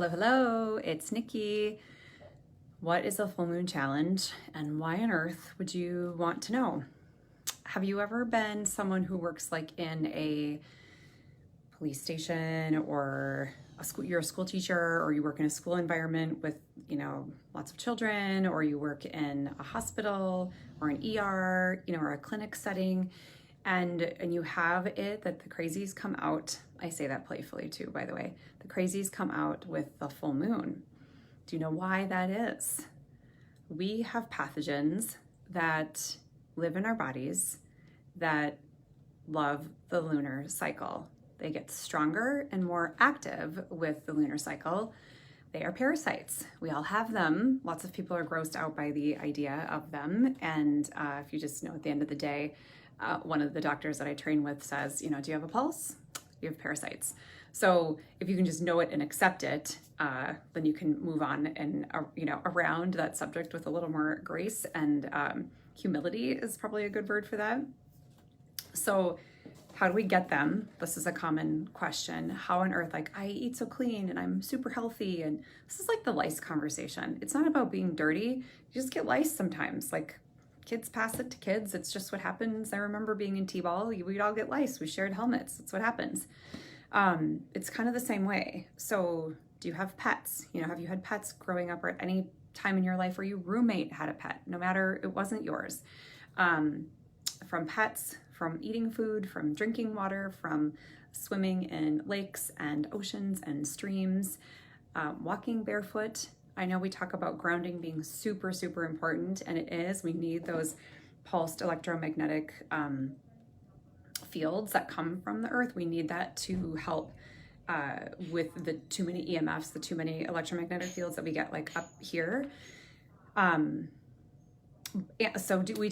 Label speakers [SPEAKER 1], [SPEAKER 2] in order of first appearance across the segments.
[SPEAKER 1] Hello, hello, it's Nikki. What is a full moon challenge and why on earth would you want to know? Have you ever been someone who works like in a police station or a school, you're a school teacher or you work in a school environment with, lots of children, or you work in a hospital or an ER, or a clinic setting, and you have it that the crazies come out. I say that playfully too, by the way. The crazies come out with the full moon. Do you know why that is? We have pathogens that live in our bodies that love the lunar cycle. They get stronger and more active with the lunar cycle. They are parasites. We all have them. Lots of people are grossed out by the idea of them. And if you just know, at the end of the day, one of the doctors that I train with says, do you have a pulse? You have parasites. So if you can just know it and accept it, then you can move on and, around that subject with a little more grace, and humility is probably a good word for that. So how do we get them? This is a common question. How on earth, I eat so clean and I'm super healthy. And this is like the lice conversation. It's not about being dirty. You just get lice sometimes. Kids pass it to kids. It's just what happens. I remember being in T-ball, we'd all get lice. We shared helmets. That's what happens. It's kind of the same way. So do you have pets? Have you had pets growing up, or at any time in your life where your roommate had a pet, no matter it wasn't yours? From pets, from eating food, from drinking water, from swimming in lakes and oceans and streams, walking barefoot. I know we talk about grounding being super, super important, and it is. We need those pulsed electromagnetic fields that come from the earth. We need that to help with the too many EMFs, the too many electromagnetic fields that we get up here. So we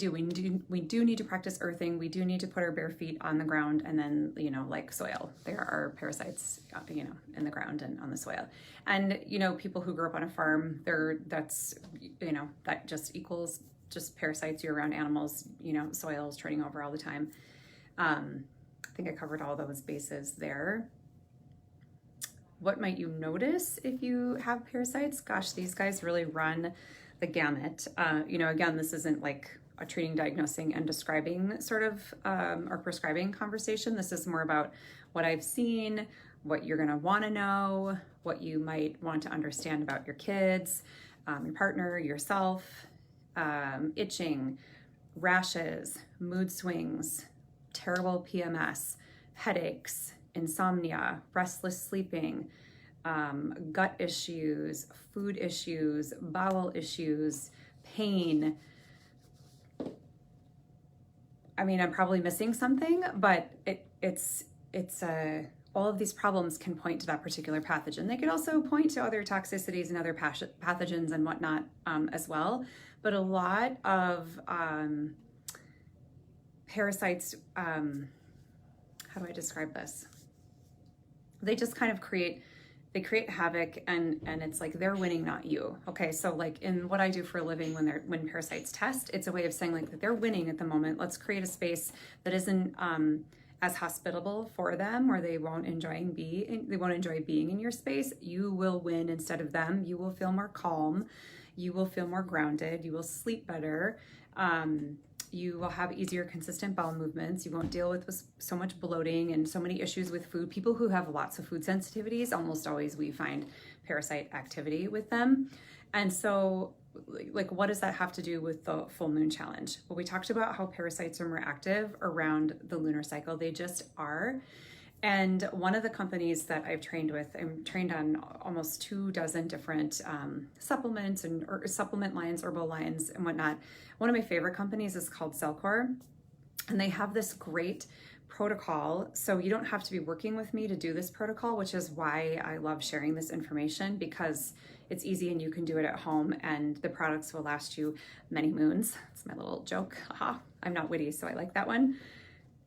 [SPEAKER 1] do need to practice earthing. We do need to put our bare feet on the ground, and then, like soil, there are parasites, in the ground and on the soil. And, people who grew up on a farm, that just equals just parasites. You're around animals, soil is turning over all the time. I think I covered all those bases there. What might you notice if you have parasites? Gosh, these guys really run the gamut. Again, this isn't like a treating, diagnosing, and describing sort of, or prescribing conversation. This is more about what I've seen, what you're gonna wanna know, what you might want to understand about your kids, your partner, yourself, itching, rashes, mood swings, terrible PMS, headaches, insomnia, restless sleeping, gut issues, food issues, bowel issues, pain. I'm probably missing something, but it's all of these problems can point to that particular pathogen. They could also point to other toxicities and other pathogens and whatnot as well. But a lot of parasites, how do I describe this? They just kind of create havoc, and it's like they're winning, not you. Okay, so in what I do for a living, when parasites test, it's a way of saying that they're winning at the moment. Let's create a space that isn't as hospitable for them, or they won't enjoy being in your space. You will win instead of them. You will feel more calm. You will feel more grounded. You will sleep better. You will have easier, consistent bowel movements. You won't deal with so much bloating and so many issues with food. People who have lots of food sensitivities, almost always we find parasite activity with them. And so, what does that have to do with the full moon challenge? Well, we talked about how parasites are more active around the lunar cycle. They just are. And one of the companies that I've trained with, I'm trained on almost 24 different supplements or supplement lines, herbal lines, and whatnot. One of my favorite companies is called CellCore, and they have this great protocol. So you don't have to be working with me to do this protocol, which is why I love sharing this information, because it's easy and you can do it at home, and the products will last you many moons. It's my little joke. I'm not witty, so I like that one.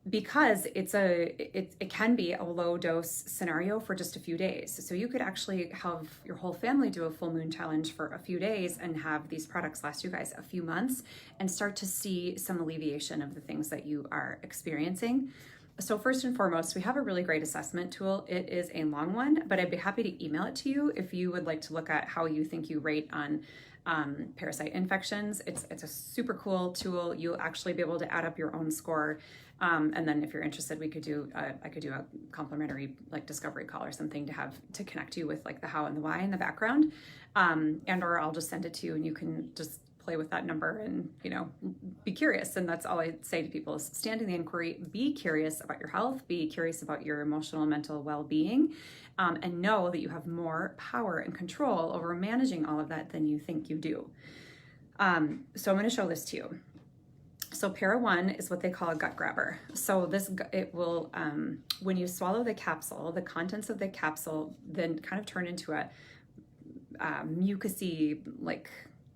[SPEAKER 1] Because it can be a low dose scenario for just a few days. So you could actually have your whole family do a full moon challenge for a few days and have these products last you guys a few months and start to see some alleviation of the things that you are experiencing. So first and foremost, we have a really great assessment tool. It is a long one, but I'd be happy to email it to you if you would like to look at how you think you rate on parasite infections. It's a super cool tool. You'll actually be able to add up your own score. And then if you're interested, I could do a complimentary like discovery call or something to connect you with like the how and the why in the background. Or I'll just send it to you and you can just play with that number and, be curious. And that's all I say to people is stand in the inquiry, be curious about your health, be curious about your emotional and mental well-being, and know that you have more power and control over managing all of that than you think you do. So I'm going to show this to you. So Para 1 is what they call a gut grabber. So it will, when you swallow the capsule, the contents of the capsule then kind of turn into a mucousy, like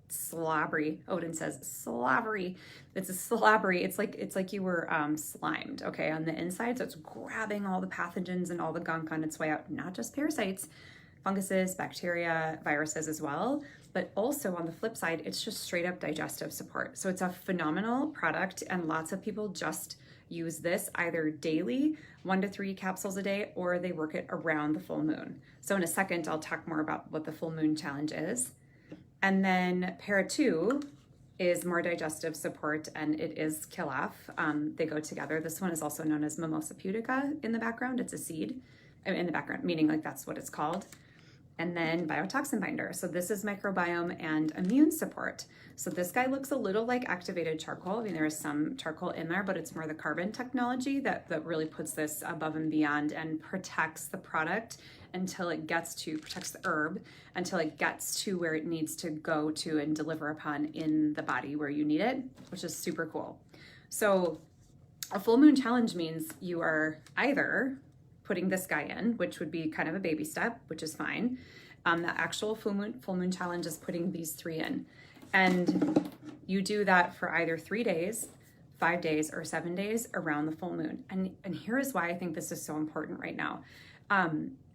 [SPEAKER 1] slobbery. Odin says slobbery. It's a slobbery. It's like you were slimed, okay, on the inside. So it's grabbing all the pathogens and all the gunk on its way out, not just parasites, funguses, bacteria, viruses as well, but also on the flip side, it's just straight up digestive support. So it's a phenomenal product and lots of people just use this either daily, 1 to 3 capsules a day, or they work it around the full moon. So in a second, I'll talk more about what the full moon challenge is. And then Para 2 is more digestive support and it is kill off. They go together. This one is also known as Mimosa pudica in the background. It's a seed in the background, meaning like that's what it's called. And then biotoxin binder. So this is microbiome and immune support. So this guy looks a little like activated charcoal. I mean, there is some charcoal in there, but it's more the carbon technology that really puts this above and beyond and protects the product protects the herb until it gets to where it needs to go to and deliver upon in the body where you need it, which is super cool. So a full moon challenge means you are either putting this guy in, which would be kind of a baby step, which is fine. The actual full moon challenge is putting these 3 in. And you do that for either 3 days, 5 days, or 7 days around the full moon. And here is why I think this is so important right now.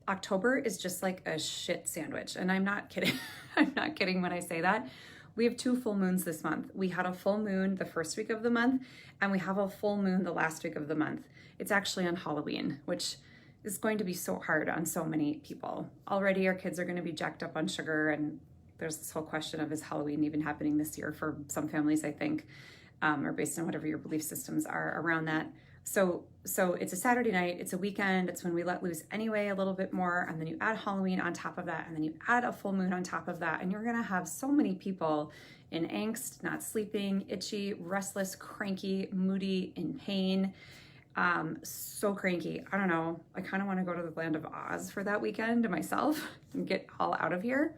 [SPEAKER 1] October is just like a shit sandwich. And I'm not kidding. I'm not kidding when I say that. We have 2 full moons this month. We had a full moon the first week of the month, and we have a full moon the last week of the month. It's actually on Halloween, which is going to be so hard on so many people. Already our kids are going to be jacked up on sugar, and there's this whole question of is Halloween even happening this year for some families, I think, or based on whatever your belief systems are around that. So it's a Saturday night, it's a weekend, it's when we let loose anyway a little bit more, and then you add Halloween on top of that, and then you add a full moon on top of that, and you're gonna have so many people in angst, not sleeping, itchy, restless, cranky, moody, in pain, so cranky. I don't know, I kind of want to go to the land of Oz for that weekend myself and get all out of here.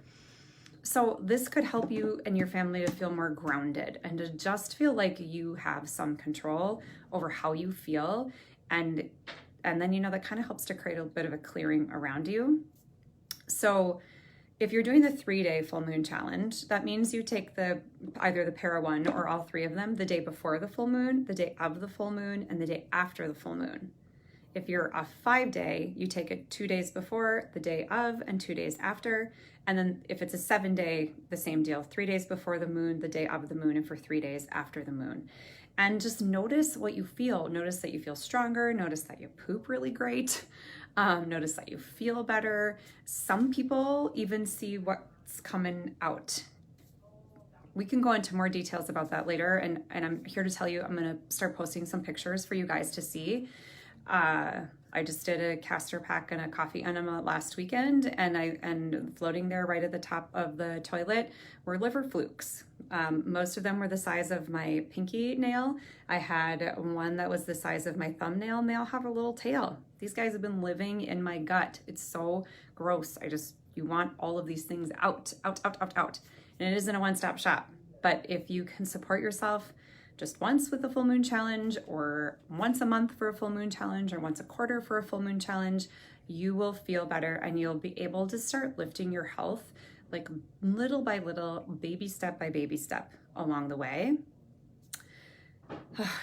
[SPEAKER 1] So this could help you and your family to feel more grounded and to just feel like you have some control over how you feel. And then, that kind of helps to create a bit of a clearing around you. So if you're doing the 3-day full moon challenge, that means you take either the Para 1 or all 3 of them the day before the full moon, the day of the full moon, and the day after the full moon. If you're a 5-day, you take it 2 days before, the day of, and 2 days after. And then if it's a 7-day, the same deal, 3 days before the moon, the day of the moon, and for 3 days after the moon. And just notice what you feel. Notice that you feel stronger. Notice that you poop really great. Notice that you feel better. Some people even see what's coming out. We can go into more details about that later. And I'm here to tell you, I'm going to start posting some pictures for you guys to see. I just did a castor pack and a coffee enema last weekend, and floating there right at the top of the toilet were liver flukes. Most of them were the size of my pinky nail. I had one that was the size of my thumbnail, and they all have a little tail. These guys have been living in my gut. It's so gross. You want all of these things out. And it isn't a one-stop shop. But if you can support yourself just once with the full moon challenge, or once a month for a full moon challenge, or once a quarter for a full moon challenge, you will feel better and you'll be able to start lifting your health like little by little, baby step by baby step along the way.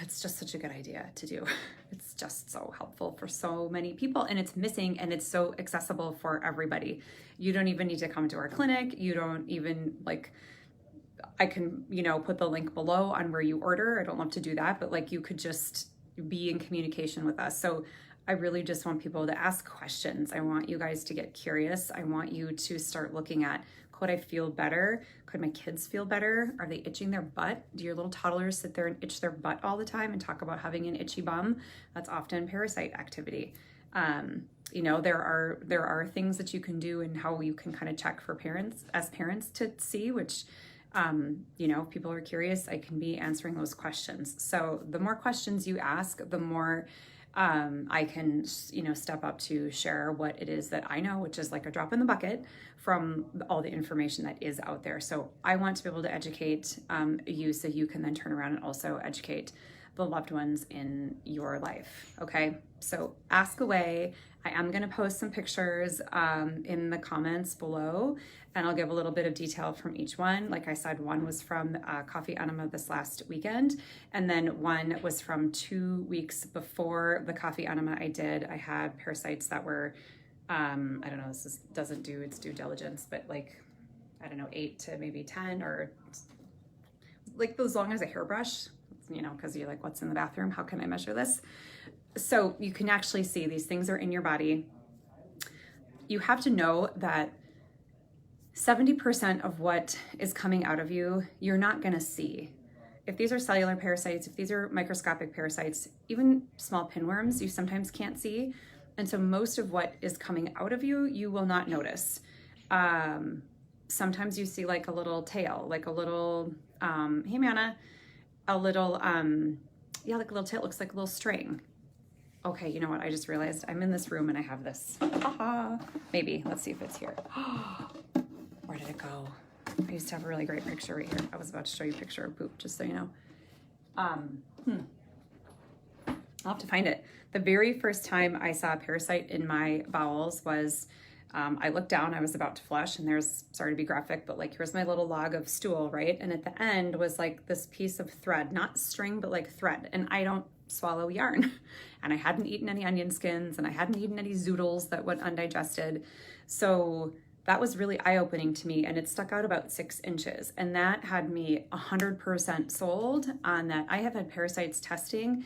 [SPEAKER 1] It's just such a good idea to do. It's just so helpful for so many people, and it's missing, and it's so accessible for everybody. You don't even need to come to our clinic. You don't even I can, put the link below on where you order. I don't love to do that, but you could just be in communication with us. So I really just want people to ask questions. I want you guys to get curious. I want you to start looking at, could I feel better? Could my kids feel better? Are they itching their butt? Do your little toddlers sit there and itch their butt all the time and talk about having an itchy bum? That's often parasite activity. You know, there are things that you can do and how you can kind of check for parents to see, which, you know, if people are curious, I can be answering those questions. So the more questions you ask, the more I can, you know, step up to share what it is that I know, which is like a drop in the bucket from all the information that is out there. So I want to be able to educate you so you can then turn around and also educate the loved ones in your life. Okay, so ask away. I am going to post some pictures in the comments below, and I'll give a little bit of detail from each one. Like I said, one was from coffee enema this last weekend, and then one was from 2 weeks before the coffee enema I did. I had parasites that were, I don't know, doesn't do its due diligence, but like, I don't know, 8 to maybe 10, or like as long as a hairbrush, you know, because you're like, what's in the bathroom? How can I measure this? So you can actually see these things are in your body. You have to know that 70% of what is coming out of you, you're not going to see. If these are cellular parasites, if these are microscopic parasites, even small pinworms, you sometimes can't see. And so most of what is coming out of you, you will not notice. Sometimes you see like a little tail, like a little, hey Manna, a little, yeah, like a little tail, looks like a little string. Okay, you know what? I just realized I'm in this room and I have this. Maybe. Let's see if it's here. Where did it go? I used to have a really great picture right here. I was about to show you a picture of poop, just so you know. I'll have to find it. The very first time I saw a parasite in my bowels was, I looked down, I was about to flush, and there's, sorry to be graphic, but like here's my little log of stool, right? And at the end was like this piece of thread, not string, but like thread. And I don't swallow yarn. And I hadn't eaten any onion skins, and I hadn't eaten any zoodles that went undigested. So that was really eye-opening to me, and it stuck out about 6 inches. And that had me 100% sold on that. I have had parasites testing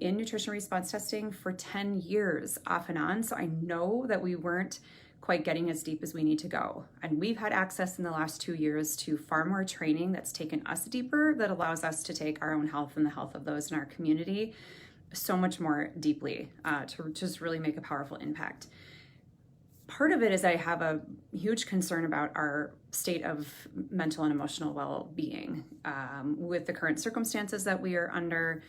[SPEAKER 1] in nutrition response testing for 10 years off and on. So I know that we weren't quite getting as deep as we need to go. And we've had access in the last 2 years to far more training that's taken us deeper, that allows us to take our own health and the health of those in our community so much more deeply, to just really make a powerful impact. Part of it is I have a huge concern about our state of mental and emotional well-being with the current circumstances that we are under.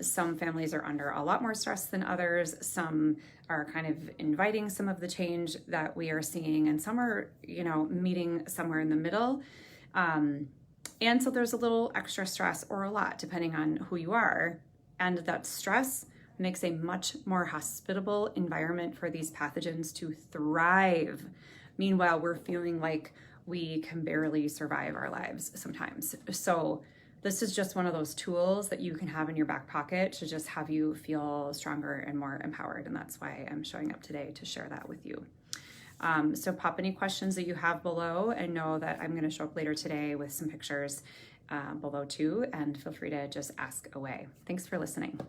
[SPEAKER 1] Some families are under a lot more stress than others. Some are kind of inviting some of the change that we are seeing, and some are, you know, meeting somewhere in the middle. And so there's a little extra stress or a lot, depending on who you are. And that stress makes a much more hospitable environment for these pathogens to thrive. Meanwhile, we're feeling like we can barely survive our lives sometimes. So this is just one of those tools that you can have in your back pocket to just have you feel stronger and more empowered. And that's why I'm showing up today to share that with you. So pop any questions that you have below, and know that I'm going to show up later today with some pictures below too. And feel free to just ask away. Thanks for listening.